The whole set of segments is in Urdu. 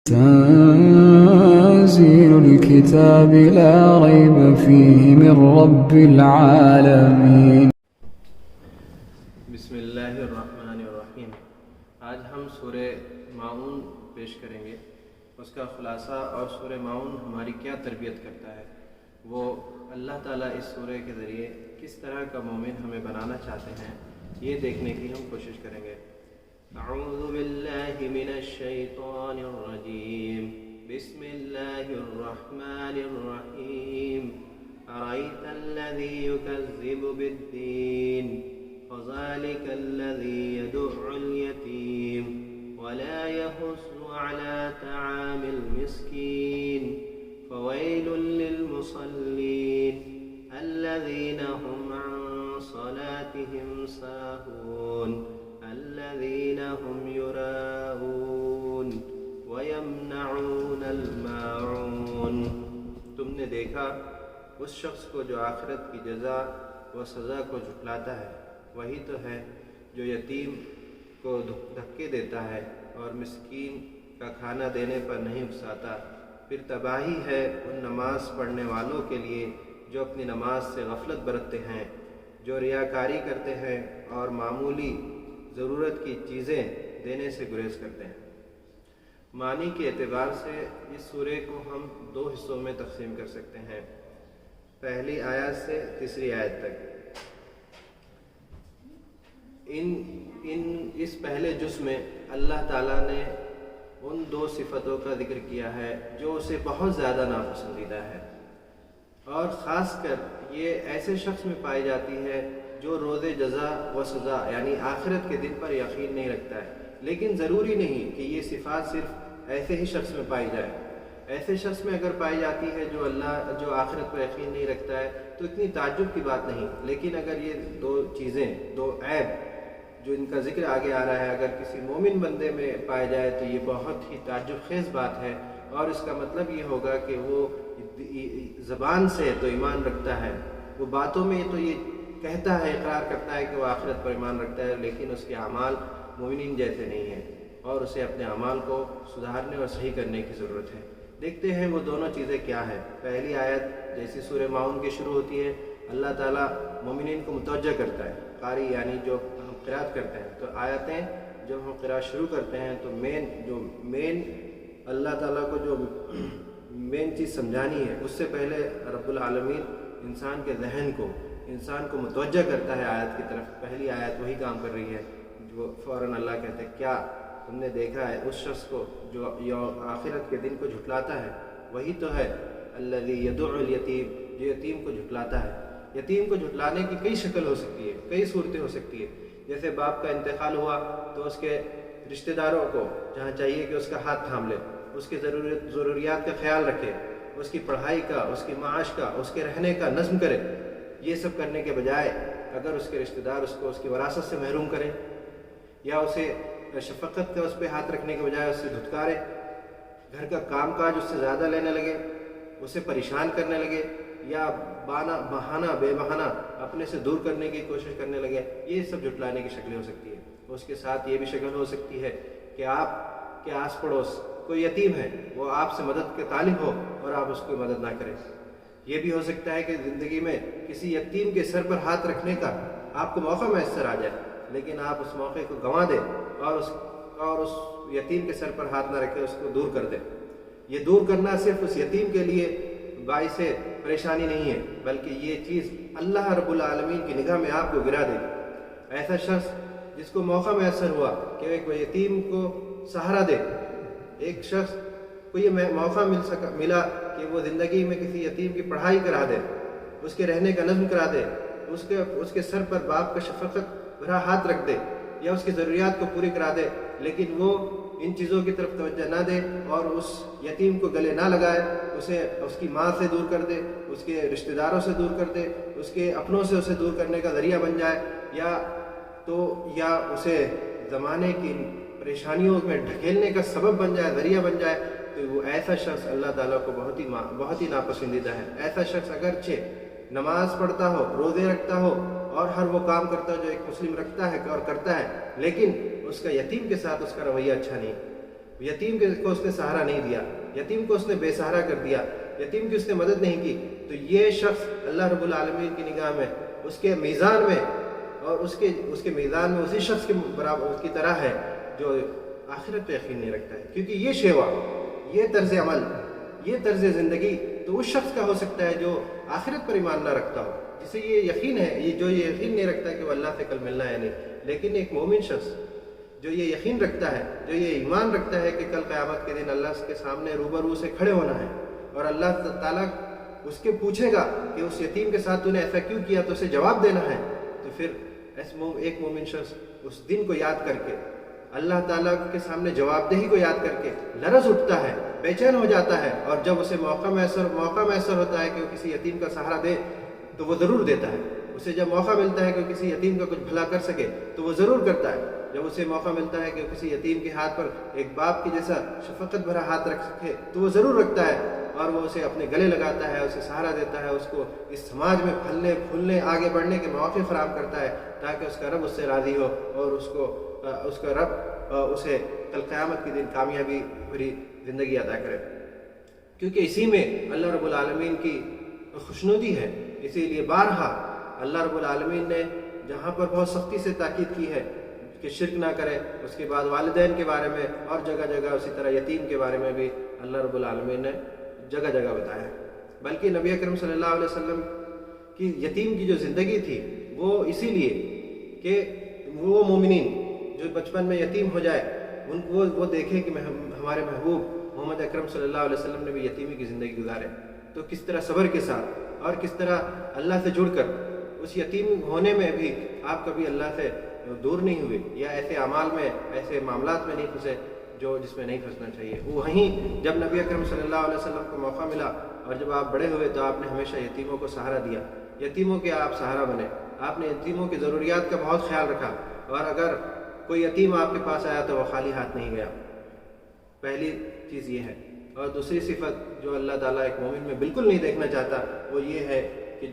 تنزيل الكتاب لا ريب فيه من رب العالمين. بسم اللہ الرحمن الرحیم. آج ہم سورہ ماعون پیش کریں گے. اس کا خلاصہ اور سورہ ماعون ہماری کیا تربیت کرتا ہے، وہ اللہ تعالیٰ اس سورہ کے ذریعے کس طرح کا مومن ہمیں بنانا چاہتے ہیں، یہ دیکھنے کی ہم کوشش کریں گے. اعوذ باللہ من الشیطان الرجیم. بسم اللہ الرحمن الرحیم. ارأیت الذی یکذب بالدین فذلك الذي يدع اليتيم ولا يحض على طعام المسكين فويل للمصلين الذين هم عن صلاتهم ساهون الذين هم يراءون ويمنعون الماعون. تم نے دیکھا اس شخص کو جو آخرت کی جزا و سزا کو جھٹلاتا ہے، وہی تو ہے جو یتیم کو دھکے دیتا ہے اور مسکین کا کھانا دینے پر نہیں اکساتا. پھر تباہی ہے ان نماز پڑھنے والوں کے لیے جو اپنی نماز سے غفلت برتتے ہیں، جو ریاکاری کرتے ہیں اور معمولی ضرورت کی چیزیں دینے سے گریز کرتے ہیں. معنی کے اعتبار سے اس سورہ کو ہم دو حصوں میں تقسیم کر سکتے ہیں، پہلی آیت سے تیسری آیت تک. اس پہلے جز میں اللہ تعالیٰ نے ان دو صفتوں کا ذکر کیا ہے جو اسے بہت زیادہ ناپسندیدہ ہے، اور خاص کر یہ ایسے شخص میں پائی جاتی ہے جو روز جزا و سزا یعنی آخرت کے دن پر یقین نہیں رکھتا ہے. لیکن ضروری نہیں کہ یہ صفات صرف ایسے ہی شخص میں پائی جائے. ایسے شخص میں اگر پائی جاتی ہے جو آخرت پر یقین نہیں رکھتا ہے تو اتنی تعجب کی بات نہیں. لیکن اگر یہ دو چیزیں، دو عیب جو ان کا ذکر آگے آ رہا ہے، اگر کسی مومن بندے میں پائے جائے تو یہ بہت ہی تعجب خیز بات ہے. اور اس کا مطلب یہ ہوگا کہ وہ زبان سے تو ایمان رکھتا ہے، وہ باتوں میں تو یہ کہتا ہے، اقرار کرتا ہے کہ وہ آخرت پر ایمان رکھتا ہے، لیکن اس کے اعمال مومنین جیسے نہیں ہیں اور اسے اپنے اعمال کو سدھارنے اور صحیح کرنے کی ضرورت ہے. دیکھتے ہیں وہ دونوں چیزیں کیا ہیں. پہلی آیت جیسی سورہ ماعون کی شروع ہوتی ہے، اللہ تعالیٰ مومنین کو متوجہ کرتا ہے. قاری یعنی جو ہم قرأت کرتے ہیں، تو آیتیں جب ہم قرأت شروع کرتے ہیں تو مین اللہ تعالیٰ کو جو مین چیز سمجھانی ہے، اس سے پہلے رب العالمین انسان کے ذہن کو، انسان کو متوجہ کرتا ہے آیت کی طرف. پہلی آیت وہی کام کر رہی ہے جو فوراً اللہ کہتے ہیں کیا تم نے دیکھا ہے اس شخص کو جو آخرت کے دن کو جھٹلاتا ہے، وہی تو ہے الذی یدع الیتیم، جو یتیم کو جھٹلاتا ہے. یتیم کو جھٹلانے کی کئی شکل ہو سکتی ہے، کئی صورتیں ہو سکتی ہے. جیسے باپ کا انتقال ہوا تو اس کے رشتہ داروں کو جہاں چاہیے کہ اس کا ہاتھ تھام لے، اس کی ضروریات کا خیال رکھے، اس کی پڑھائی کا، اس کی معاش کا، اس کے رہنے کا نظم کرے. یہ سب کرنے کے بجائے اگر اس کے رشتہ دار اس کو اس کی وراثت سے محروم کریں، یا اسے شفقت کا اس پہ ہاتھ رکھنے کے بجائے اس سے دھتکارے، گھر کا کام کاج اس سے زیادہ لینے لگے، اسے پریشان کرنے لگے، یا بے بہانہ اپنے سے دور کرنے کی کوشش کرنے لگے، یہ سب جھٹلانے کی شکلیں ہو سکتی ہے. اس کے ساتھ یہ بھی شکل ہو سکتی ہے کہ آپ کے آس پڑوس کوئی یتیم ہے، وہ آپ سے مدد کے طالب ہو اور آپ اس کو مدد نہ کریں. یہ بھی ہو سکتا ہے کہ زندگی میں کسی یتیم کے سر پر ہاتھ رکھنے کا آپ کو موقع میسر آ جائے، لیکن آپ اس موقع کو گنوا دیں اور اس یتیم کے سر پر ہاتھ نہ رکھے، اس کو دور کر دیں. یہ دور کرنا صرف اس یتیم کے لیے باعث پریشانی نہیں ہے، بلکہ یہ چیز اللہ رب العالمین کی نگاہ میں آپ کو گرا دے گی. ایسا شخص جس کو موقع میسر ہوا کہ ایک یتیم کو سہارا دے، ایک شخص کو یہ موقع ملا کہ وہ زندگی میں کسی یتیم کی پڑھائی کرا دے، اس کے رہنے کا نظم کرا دے، اس کے سر پر باپ کا شفقت بھرا ہاتھ رکھ دے، یا اس کی ضروریات کو پوری کرا دے، لیکن وہ ان چیزوں کی طرف توجہ نہ دے اور اس یتیم کو گلے نہ لگائے، اسے اس کی ماں سے دور کر دے، اس کے رشتہ داروں سے دور کر دے، اس کے اپنوں سے اسے دور کرنے کا ذریعہ بن جائے، یا اسے زمانے کی پریشانیوں میں ڈھکیلنے کا سبب بن جائے، ذریعہ بن جائے، تو وہ ایسا شخص اللہ تعالیٰ کو بہت ہی ناپسندیدہ ہے. ایسا شخص اگرچہ نماز پڑھتا ہو، روزے رکھتا ہو اور ہر وہ کام کرتا ہو جو ایک مسلم رکھتا ہے اور کرتا ہے، لیکن اس کا یتیم کے ساتھ اس کا رویہ اچھا نہیں. یتیم کو اس نے سہارا نہیں دیا، یتیم کو اس نے بے سہارا کر دیا، یتیم کی اس نے مدد نہیں کی، تو یہ شخص اللہ رب العالمین کی نگاہ میں اس کے میزان میں اور اس کے میزان میں اسی شخص کے برابر اس کی طرح ہے جو آخرت پہ یقین نہیں رکھتا ہے. کیونکہ یہ شیوا، یہ طرز عمل، یہ طرز زندگی تو اس شخص کا ہو سکتا ہے جو آخرت پر ایمان نہ رکھتا ہو، جسے یہ یقین ہے، یہ یقین نہیں رکھتا کہ وہ اللہ سے کل ملنا ہے نہیں. لیکن ایک مومن شخص جو یہ یقین رکھتا ہے، جو یہ ایمان رکھتا ہے کہ کل قیامت کے دن اللہ کے سامنے روبرو سے کھڑے ہونا ہے اور اللہ تعالیٰ اس کے پوچھے گا کہ اس یتیم کے ساتھ تو نے ایسا کیوں کیا، تو اسے جواب دینا ہے، تو پھر ایک مومن شخص اس دن کو یاد کر کے، اللہ تعالیٰ کے سامنے جواب دہی کو یاد کر کے لرز اٹھتا ہے، بے چین ہو جاتا ہے، اور جب اسے موقع میسر ہوتا ہے کہ وہ کسی یتیم کا سہارا دے تو وہ ضرور دیتا ہے. اسے جب موقع ملتا ہے کہ کسی یتیم کا کچھ بھلا کر سکے تو وہ ضرور کرتا ہے. جب اسے موقع ملتا ہے کہ کسی یتیم کے ہاتھ پر ایک باپ کی جیسا شفقت بھرا ہاتھ رکھ سکے تو وہ ضرور رکھتا ہے، اور وہ اسے اپنے گلے لگاتا ہے، اسے سہارا دیتا ہے، اس کو اس سماج میں پھلنے پھولنے آگے بڑھنے کے مواقع فراہم کرتا ہے تاکہ اس کا رب اس سے راضی ہو اور اس کا رب اسے کل قیامت کے دن کامیابی بھری زندگی عطا کرے. کیونکہ اسی میں اللہ رب العالمین کی خوشنودی ہے. اسی لیے بارہا اللہ رب العالمین نے جہاں پر بہت سختی سے تاکید کی ہے کہ شرک نہ کرے، اس کے بعد والدین کے بارے میں اور جگہ جگہ اسی طرح یتیم کے بارے میں بھی اللہ رب العالمین نے جگہ جگہ بتایا ہے. بلکہ نبی اکرم صلی اللہ علیہ وسلم کی یتیم کی جو زندگی تھی وہ اسی لیے کہ وہ مومنین جو بچپن میں یتیم ہو جائے ان کو وہ دیکھیں کہ ہمارے محبوب محمد اکرم صلی اللہ علیہ وسلم نے بھی یتیمی کی زندگی گزارے، تو کس طرح صبر کے ساتھ اور کس طرح اللہ سے جڑ کر اس یتیم ہونے میں بھی آپ کبھی اللہ سے دور نہیں ہوئے یا ایسے اعمال میں، ایسے معاملات میں نہیں پھنسے جس میں نہیں پھنسنا چاہیے. وہیں جب نبی اکرم صلی اللہ علیہ وسلم کو موقع ملا اور جب آپ بڑے ہوئے تو آپ نے ہمیشہ یتیموں کو سہارا دیا، یتیموں کے آپ سہارا بنے، آپ نے یتیموں کی ضروریات کا بہت خیال رکھا، اور اگر کوئی یتیم آپ کے پاس آیا تو وہ خالی ہاتھ نہیں گیا. پہلی چیز یہ ہے. اور دوسری صفت جو اللہ تعالیٰ ایک مومن میں بالکل نہیں دیکھنا چاہتا وہ یہ ہے کہ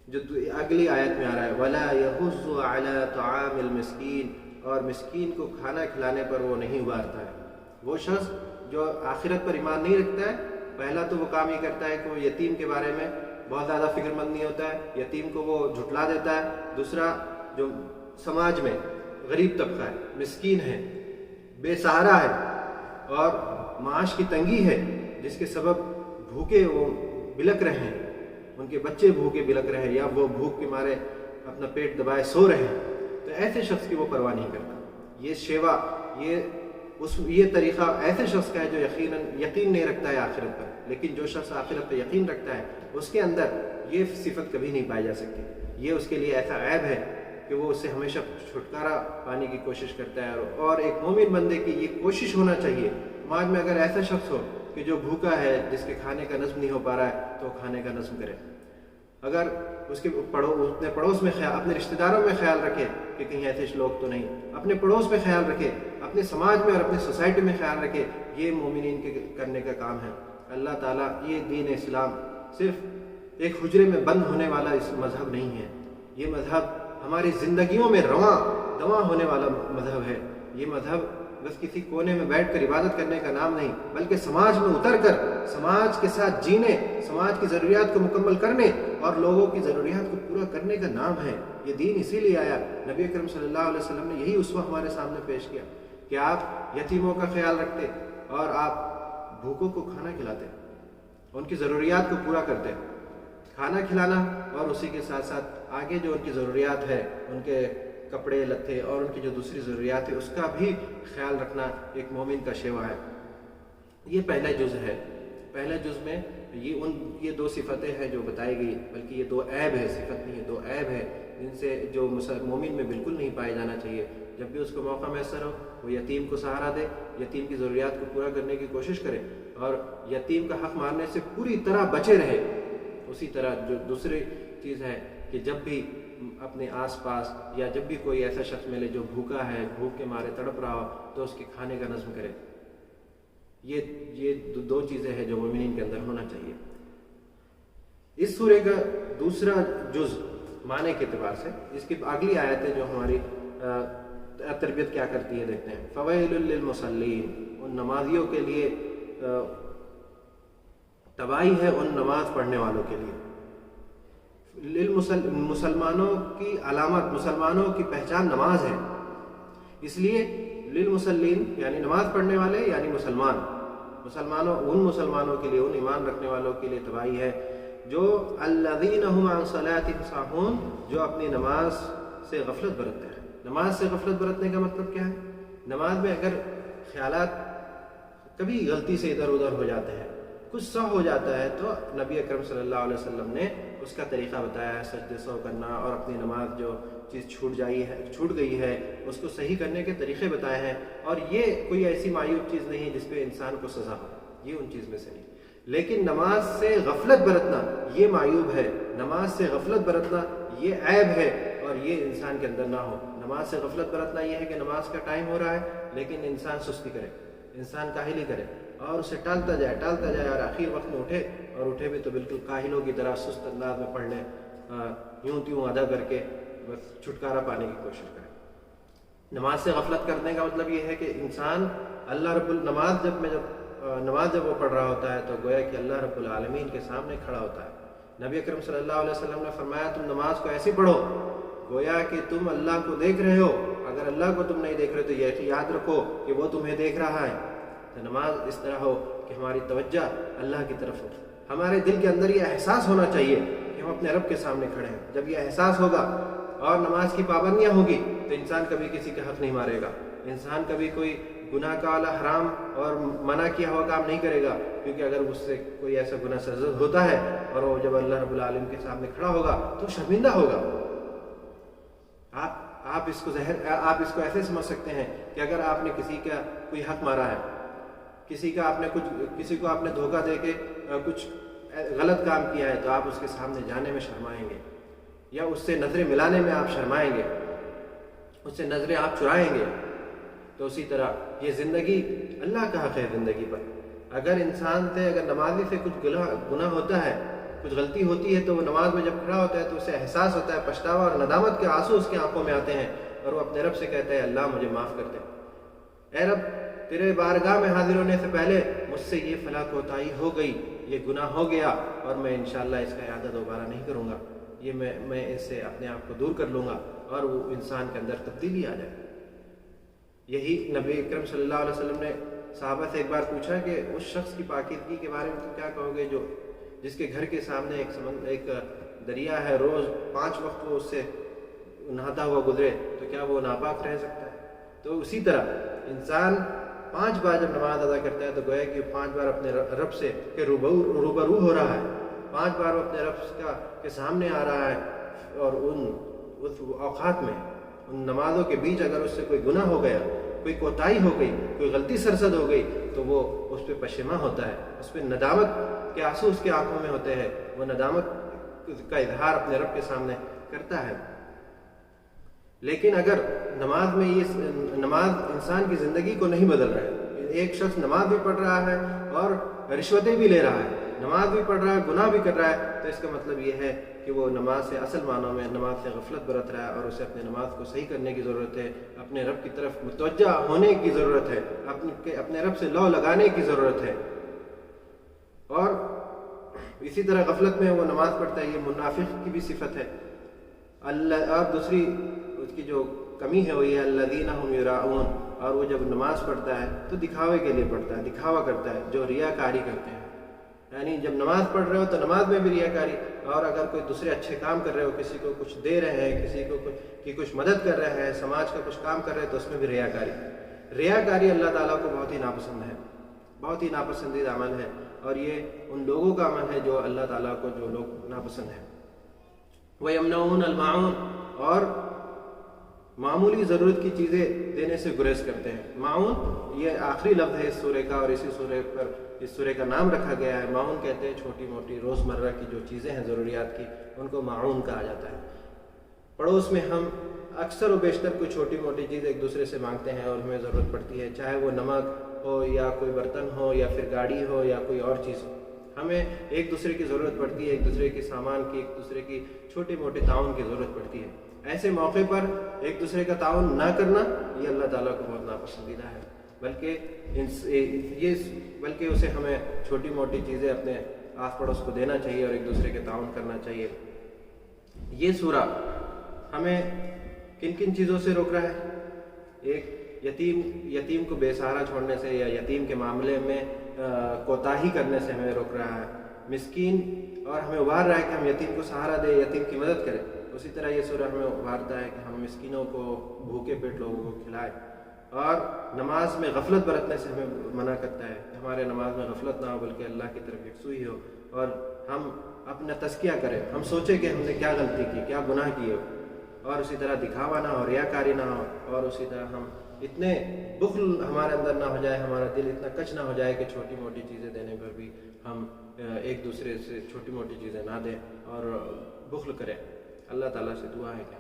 جو اگلی آیت میں آ رہا ہے وَلَا يَحُضُّ عَلَىٰ طَعَامِ الْمِسْكِينِ، اور مسکین کو کھانا کھلانے پر وہ نہیں ابھارتا ہے. وہ شخص جو آخرت پر ایمان نہیں رکھتا ہے، پہلا تو وہ کام یہ کرتا ہے کہ وہ یتیم کے بارے میں بہت زیادہ فکر مند نہیں ہوتا ہے، یتیم کو وہ جھٹلا دیتا ہے. دوسرا جو سماج میں غریب طبقہ ہے، مسکین ہے، بے سہارا ہے اور معاش کی تنگی ہے جس کے سبب بھوکے وہ بلک رہے ہیں، ان کے بچے بھوکے بلک رہے ہیں یا وہ بھوک کے مارے اپنا پیٹ دبائے سو رہے ہیں، تو ایسے شخص کی وہ پرواہ نہیں کرتا. یہ شیوا، یہ طریقہ ایسے شخص کا ہے جو یقین نہیں رکھتا ہے آخرت پر. لیکن جو شخص آخرت پر یقین رکھتا ہے اس کے اندر یہ صفت کبھی نہیں پائی جا سکتی. یہ اس کے لیے ایسا عیب ہے کہ وہ اس سے ہمیشہ چھٹکارا پانے کی کوشش کرتا ہے. اور ایک مومن بندے کی یہ کوشش ہونا چاہیے سماج میں اگر ایسا شخص ہو کہ جو بھوکا ہے، جس کے کھانے کا نظم نہیں ہو پا رہا ہے، تو کھانے کا نظم کرے. اگر اس کے اپنے پڑوس میں اپنے رشتہ داروں میں خیال رکھے کہ کہیں ایسے لوگ تو نہیں، اپنے پڑوس میں خیال رکھے، اپنے سماج میں اور اپنے سوسائٹی میں خیال رکھے. یہ مومنین کے کرنے کا کام ہے. اللہ تعالیٰ یہ دین اسلام صرف ایک حجرے میں بند ہونے والا اس مذہب نہیں ہے. یہ مذہب ہماری زندگیوں میں رواں دواں ہونے والا مذہب ہے. یہ مذہب بس کسی کونے میں بیٹھ کر عبادت کرنے کا نام نہیں، بلکہ سماج میں اتر کر سماج کے ساتھ جینے، سماج کی ضروریات کو مکمل کرنے اور لوگوں کی ضروریات کو پورا کرنے کا نام ہے. یہ دین اسی لیے آیا. نبی اکرم صلی اللہ علیہ وسلم نے یہی اسوہ ہمارے سامنے پیش کیا کہ آپ یتیموں کا خیال رکھتے اور آپ بھوکوں کو کھانا کھلاتے، ان کی ضروریات کو پورا کرتے. کھانا کھلانا اور اسی کے ساتھ ساتھ آگے جو ان کی ضروریات ہے، ان کے کپڑے لتے اور ان کی جو دوسری ضروریات ہے، اس کا بھی خیال رکھنا ایک مومن کا شیوا ہے. یہ پہلا جز ہے. پہلے جز میں یہ دو صفتیں ہیں جو بتائی گئی، بلکہ یہ دو عیب ہے، صفت نہیں ہے، دو عیب ہے جن سے جو مومن میں بالکل نہیں پائے جانا چاہیے. جب بھی اس کو موقع میسر ہو وہ یتیم کو سہارا دے، یتیم کی ضروریات کو پورا کرنے کی کوشش کرے اور یتیم کا حق مارنے سے پوری طرح بچے رہے. اسی طرح جو دوسری چیز ہے کہ جب بھی اپنے آس پاس یا جب بھی کوئی ایسا شخص ملے جو بھوکا ہے، بھوک کے مارے تڑپ رہا ہو، تو اس کے کھانے کا نظم کرے. یہ دو چیزیں ہیں جو مومنین کے اندر ہونا چاہیے. اس سورے کا دوسرا جز معنی کے اعتبار سے اس کی اگلی آیتیں جو ہماری تربیت کیا کرتی ہے دیکھتے ہیں. فویل للمصلین، ان نمازیوں کے لیے تباہی ہے، ان نماز پڑھنے والوں کے لیے۔ مسلمانوں کی علامت، مسلمانوں کی پہچان نماز ہے، اس لیے للمصلین یعنی نماز پڑھنے والے یعنی مسلمانوں ان مسلمانوں کے لیے، ان ایمان رکھنے والوں کے لیے تباہی ہے جو الذین هم عن صلاتهم ساہون، جو اپنی نماز سے غفلت برتتے ہیں۔ نماز سے غفلت برتنے کا مطلب کیا ہے؟ نماز میں اگر خیالات کبھی غلطی سے ادھر ادھر ہو جاتے ہیں، کچھ سہو ہو جاتا ہے، تو نبی اکرم صلی اللہ علیہ وسلم نے اس کا طریقہ بتایا ہے، سجدے سہو کرنا، اور اپنی نماز جو چیز چھوٹ گئی ہے اس کو صحیح کرنے کے طریقے بتائے ہیں۔ اور یہ کوئی ایسی معیوب چیز نہیں جس پہ انسان کو سزا ہو، یہ ان چیز میں سے نہیں۔ لیکن نماز سے غفلت برتنا یہ معیوب ہے، نماز سے غفلت برتنا یہ عیب ہے، اور یہ انسان کے اندر نہ ہو۔ نماز سے غفلت برتنا یہ ہے کہ نماز کا ٹائم ہو رہا ہے لیکن انسان سستی کرے، انسان کاہلی کرے اور اسے ٹالتا جائے اور آخر وقت میں اٹھے بھی تو بالکل کاہلوں کی طرح سست انداز میں پڑھ لے، یوں تیوں ادا کر کے بس چھٹکارا پانے کی کوشش کرے۔ نماز سے غفلت کرنے کا مطلب یہ ہے کہ انسان نماز جب وہ پڑھ رہا ہوتا ہے تو گویا کہ اللہ رب العالمین کے سامنے کھڑا ہوتا ہے۔ نبی اکرم صلی اللہ علیہ وسلم نے فرمایا تم نماز کو ایسی پڑھو گویا کہ تم اللہ کو دیکھ رہے ہو، اگر اللہ کو تم نہیں دیکھ رہے تو یہ یاد رکھو کہ وہ تمہیں دیکھ رہا ہے۔ تو نماز اس طرح ہو کہ ہماری توجہ اللہ کی طرف ہو، ہمارے دل کے اندر یہ احساس ہونا چاہیے کہ ہم اپنے رب کے سامنے کھڑے ہیں۔ جب یہ احساس ہوگا اور نماز کی پابندیاں ہوگی تو انسان کبھی کسی کا حق نہیں مارے گا، انسان کبھی کوئی گناہ کا والا حرام اور منع کیا ہوا کام نہیں کرے گا، کیونکہ اگر اس سے کوئی ایسا گناہ سرزد ہوتا ہے اور وہ جب اللہ رب العالمین کے سامنے کھڑا ہوگا تو شرمندہ ہوگا۔ آپ اس کو ایسے سمجھ سکتے ہیں کہ اگر آپ نے کسی کا کوئی حق مارا ہے، کسی کو آپ نے دھوکہ دے کے کچھ غلط کام کیا ہے، تو آپ اس کے سامنے جانے میں شرمائیں گے، یا اس سے نظریں ملانے میں آپ شرمائیں گے، اس سے نظریں آپ چرائیں گے۔ تو اسی طرح یہ زندگی اللہ کا حق ہے زندگی پر۔ اگر انسان سے، اگر نمازی سے کچھ گناہ ہوتا ہے، کچھ غلطی ہوتی ہے، تو وہ نماز میں جب کھڑا ہوتا ہے تو اسے احساس ہوتا ہے، پچھتاوا اور ندامت کے آنسو اس کی آنکھوں میں آتے ہیں، اور وہ اپنے رب سے کہتا ہے اللہ مجھے معاف کر دے، اے رب تیرے بارگاہ میں حاضر ہونے سے پہلے مجھ سے یہ فلاں کوتاہی ہو گئی، یہ گناہ ہو گیا، اور میں انشاءاللہ اس کا ارادہ دوبارہ نہیں کروں گا، یہ میں اس سے اپنے آپ کو دور کر لوں گا، اور وہ انسان کے اندر تبدیلی آ جائے۔ یہی نبی اکرم صلی اللہ علیہ وسلم نے صحابہ سے ایک بار پوچھا کہ اس شخص کی پاکیزگی کے بارے میں تم کیا کہو گے جس کے گھر کے سامنے ایک دریا ہے، روز 5 وقت وہ اس سے نہاتا ہوا گزرے، تو کیا وہ ناپاک رہ سکتا ہے؟ تو اسی طرح انسان 5 بار جب نماز ادا کرتا ہے تو گویا کہ 5 بار اپنے رب سے کے روبرو ہو رہا ہے، 5 بار وہ اپنے رب کے سامنے آ رہا ہے، اور اس اوقات میں، ان نمازوں کے بیچ اگر اس سے کوئی گناہ ہو گیا، کوئی کوتاہی ہو گئی، کوئی غلطی سرزد ہو گئی، تو وہ اس پہ پشیماں ہوتا ہے، اس پہ ندامت کے آنسو اس کے آنکھوں میں ہوتے ہیں، وہ ندامت کا اظہار اپنے رب کے سامنے کرتا ہے۔ لیکن اگر نماز انسان کی زندگی کو نہیں بدل رہا ہے، ایک شخص نماز بھی پڑھ رہا ہے اور رشوتیں بھی لے رہا ہے، نماز بھی پڑھ رہا ہے، گناہ بھی کر رہا ہے، تو اس کا مطلب یہ ہے کہ وہ نماز سے اصل معنوں میں نماز سے غفلت برت رہا ہے، اور اسے اپنے نماز کو صحیح کرنے کی ضرورت ہے، اپنے رب کی طرف متوجہ ہونے کی ضرورت ہے، اپنے رب سے لو لگانے کی ضرورت ہے۔ اور اسی طرح غفلت میں وہ نماز پڑھتا ہے، یہ منافق کی بھی صفت ہے۔ اور دوسری اس کی جو کمی ہے وہ یہ الذین هم یراؤون، اور وہ جب نماز پڑھتا ہے تو دکھاوے کے لیے پڑھتا ہے، دکھاوا کرتا ہے، جو ریاکاری کرتے ہیں، یعنی جب نماز پڑھ رہے ہو تو نماز میں بھی ریاکاری، اور اگر کوئی دوسرے اچھے کام کر رہے ہو، کسی کو کچھ دے رہے ہیں، کسی کو کچھ مدد کر رہے ہیں، سماج کا کچھ کام کر رہے ہیں، تو اس میں بھی ریاکاری اللہ تعالیٰ کو بہت ہی ناپسند ہے، بہت ہی ناپسندیدہ عمل ہے، اور یہ ان لوگوں کا عمل ہے جو اللہ تعالیٰ کو جو لوگ ناپسند ہیں۔ وَيَمْنَعُونَ الْمَاعُونَ، اور معمولی ضرورت کی چیزیں دینے سے گریز کرتے ہیں۔ معاون یہ آخری لفظ ہے اس سورے کا، اور اسی سورے پر اس سورے کا نام رکھا گیا ہے۔ معاون کہتے ہیں چھوٹی موٹی روزمرہ کی جو چیزیں ہیں ضروریات کی، ان کو معاون کہا جاتا ہے۔ پڑوس میں ہم اکثر و بیشتر کوئی چھوٹی موٹی چیز ایک دوسرے سے مانگتے ہیں اور ہمیں ضرورت پڑتی ہے، چاہے وہ نمک ہو یا کوئی برتن ہو یا پھر گاڑی ہو یا کوئی اور چیز ہو، ہمیں ایک دوسرے کی ضرورت پڑتی ہے، ایک دوسرے کے سامان کی، ایک دوسرے کی چھوٹی موٹی تعاون کی ضرورت پڑتی ہے۔ ایسے موقع پر ایک دوسرے کا تعاون نہ کرنا یہ اللہ تعالیٰ کو بہت ناپسندیدہ ہے، بلکہ اسے ہمیں چھوٹی موٹی چیزیں اپنے آس پڑوس کو دینا چاہیے اور ایک دوسرے کے تعاون کرنا چاہیے۔ یہ سورہ ہمیں کن کن چیزوں سے روک رہا ہے؟ ایک یتیم کو بے سہارا چھوڑنے سے یا یتیم کے معاملے میں کوتاہی کرنے سے ہمیں روک رہا ہے، مسکین، اور ہمیں ابھار رہا ہے کہ ہم یتیم کو سہارا دیں، یتیم کی مدد کریں۔ اسی طرح یہ سورہ ہمیں ابھارتا ہے کہ ہم مسکینوں کو، بھوکے پیٹ لوگوں کو کھلائیں، اور نماز میں غفلت برتنے سے ہمیں منع کرتا ہے کہ ہمارے نماز میں غفلت نہ ہو بلکہ اللہ کی طرف یکسوئی ہو، اور ہم اپنا تزکیہ کریں، ہم سوچیں کہ ہم نے کیا غلطی کی، کیا گناہ کیے، اور اسی طرح دکھاوا نہ ہو، ریاکاری نہ ہو، اور اسی طرح ہم اتنے بخل ہمارے اندر نہ ہو جائے، ہمارا دل اتنا کچ نہ ہو جائے کہ چھوٹی موٹی چیزیں دینے پر بھی ہم ایک دوسرے سے چھوٹی موٹی چیزیں نہ دیں اور بخل کریں۔ اللہ تعالیٰ سے دعا ہے کہ